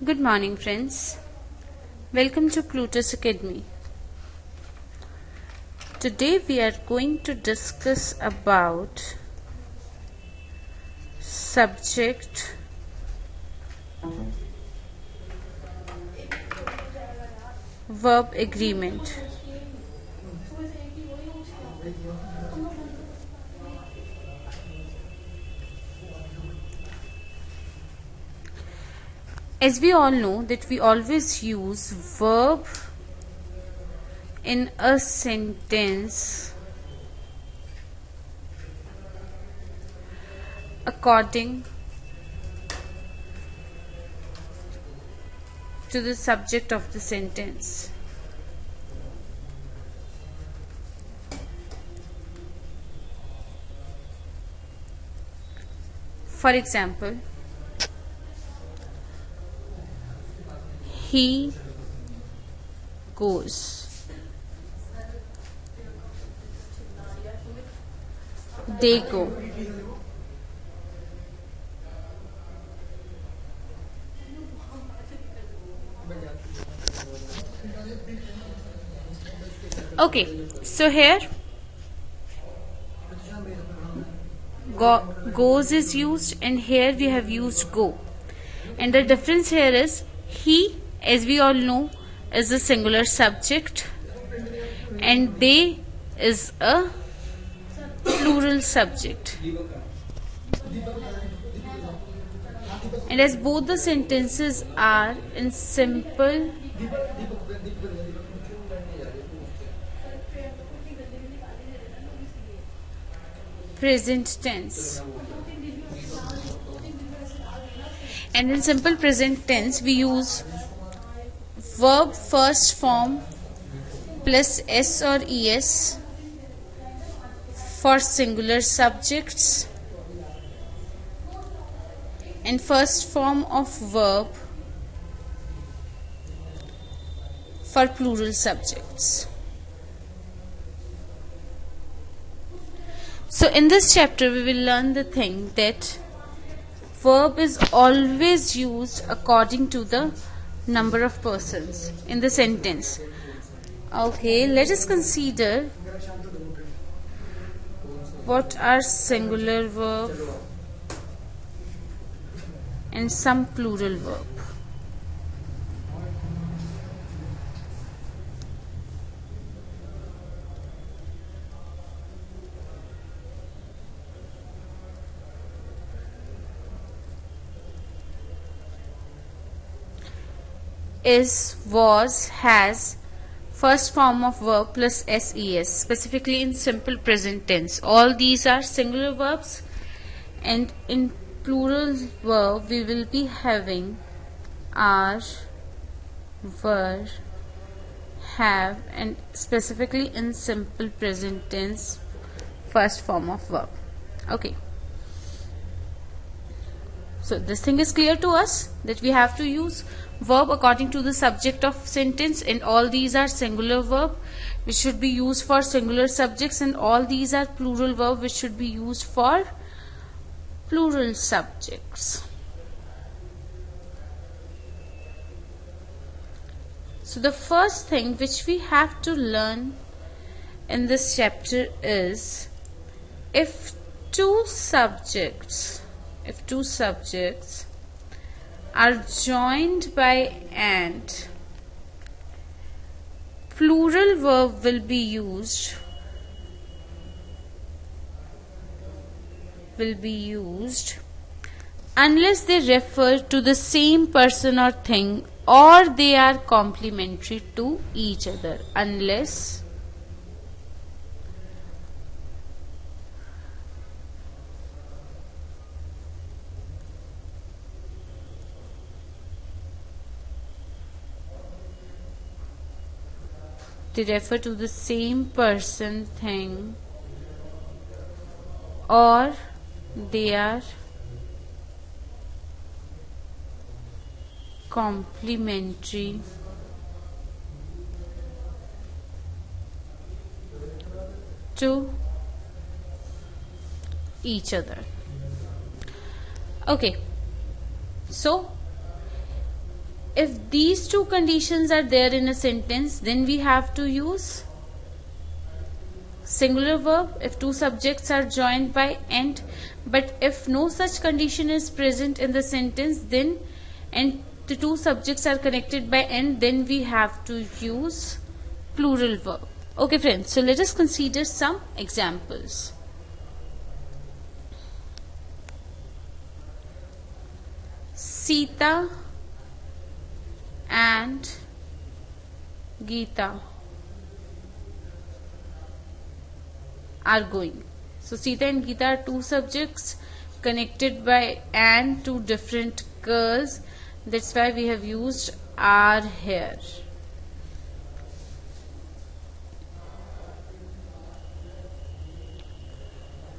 Good morning, friends. Welcome to Plutus Academy. Today we are going to discuss about subject verb agreement. As we all know that we always use verb in a sentence according to the subject of the sentence. For example, he goes, they go. Okay, so here goes is used and here we have used go, and the difference here is he, as we all know, is a singular subject and they is a plural subject, and as both the sentences are in simple present tense, and in simple present tense we use verb first form plus s or es for singular subjects and first form of verb for plural subjects. So in this chapter we will learn the thing that verb is always used according to the number of persons in the sentence. Okay, let us consider what are singular verb and some plural verb. Is, was, has, first form of verb plus ses, specifically in simple present tense. All these are singular verbs, and in plural verb we will be having are, were, have, and specifically in simple present tense first form of verb. Okay, so this thing is clear to us that we have to use verb according to the subject of sentence, and all these are singular verb which should be used for singular subjects, and all these are plural verb which should be used for plural subjects. So the first thing which we have to learn in this chapter is if two subjects are joined by and, plural verb will be used unless they refer to the same person or thing or they are complementary to each other. Unless they refer to the same person, thing, or they are complementary to each other. Okay, so if these two conditions are there in a sentence, then we have to use singular verb if two subjects are joined by and. But if no such condition is present in the sentence, then and the two subjects are connected by and, then we have to use plural verb. Okay friends, so let us consider some examples. Sita and Geeta are going. So Sita and Geeta are two subjects connected by and, two different girls. That's why we have used are here.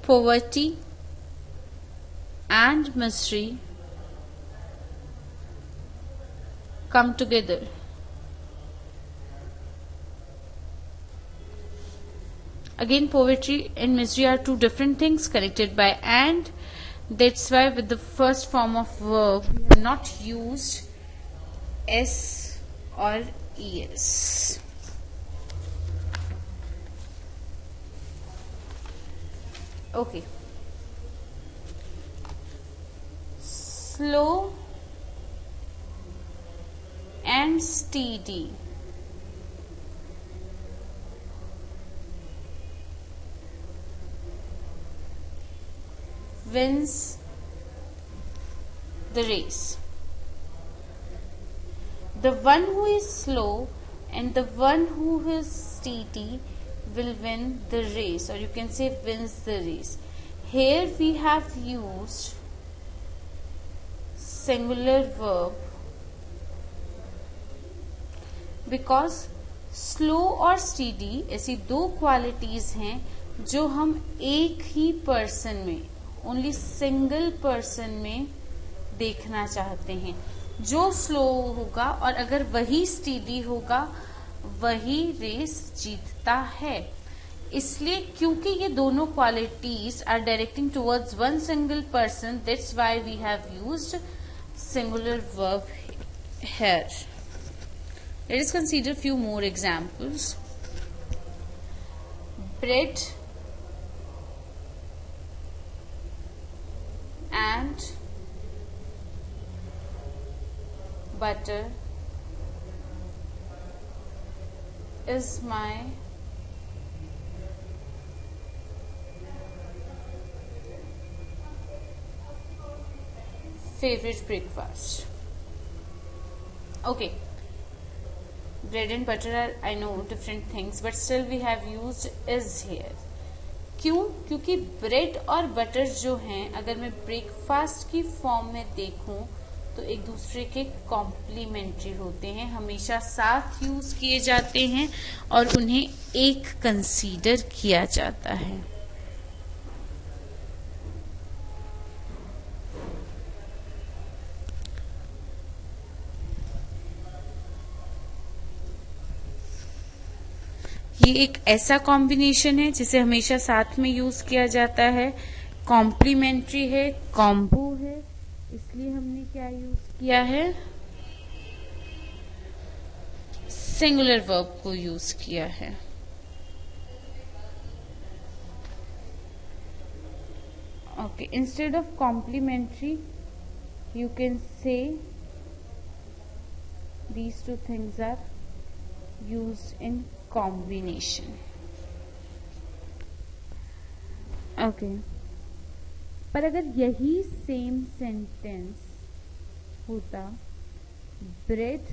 Poverty and misery come together. Again, poverty and misery are two different things connected by and. That's why with the first form of verb we have not used s or es. Okay. Slow and steady. Wins the race. The one who is slow and the one who is steady will win the race, or you can say wins the race. Here we have used singular verb because slow और steady ऐसी दो qualities हैं जो हम एक ही person में, only single person में देखना चाहते हैं. जो स्लो होगा और अगर वही स्टीडी होगा वही रेस जीतता है. इसलिए क्योंकि ये दोनों qualities are directing towards one single person, that's why we have used singular verb here. Let us consider few more examples. Bread and butter is my favorite breakfast. Okay, bread and butter are, I know, different things, but still we have used is here. क्यों? क्योंकि bread और butter जो हैं, अगर मैं breakfast की form में देखूं तो एक दूसरे के कॉम्प्लीमेंट्री होते हैं, हमेशा साथ यूज किए जाते हैं और उन्हें एक कंसीडर किया जाता है. ये एक ऐसा कॉम्बिनेशन है जिसे हमेशा साथ में यूज किया जाता है, कॉम्प्लीमेंट्री है, कॉम्बो है, इसलिए हमने क्या यूज किया है, सिंगुलर वर्ब को यूज किया है. Okay, instead of complementary you can say these two things are used in combination. Okay, पर अगर यही सेम सेंटेंस होता bread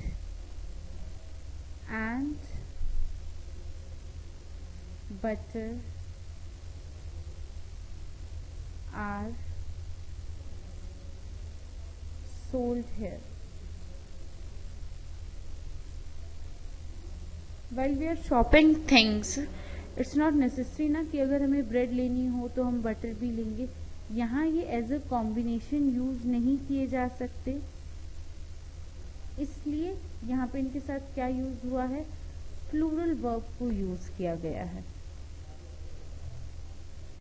and butter are sold here, while we are shopping things, it's not necessary ना कि अगर हमें bread लेनी हो तो हम बटर भी लेंगे. यहाँ ये एज अ कॉम्बिनेशन यूज नहीं किए जा सकते, इसलिए यहाँ पे इनके साथ क्या यूज हुआ है, प्लूरल वर्ब को यूज किया गया है.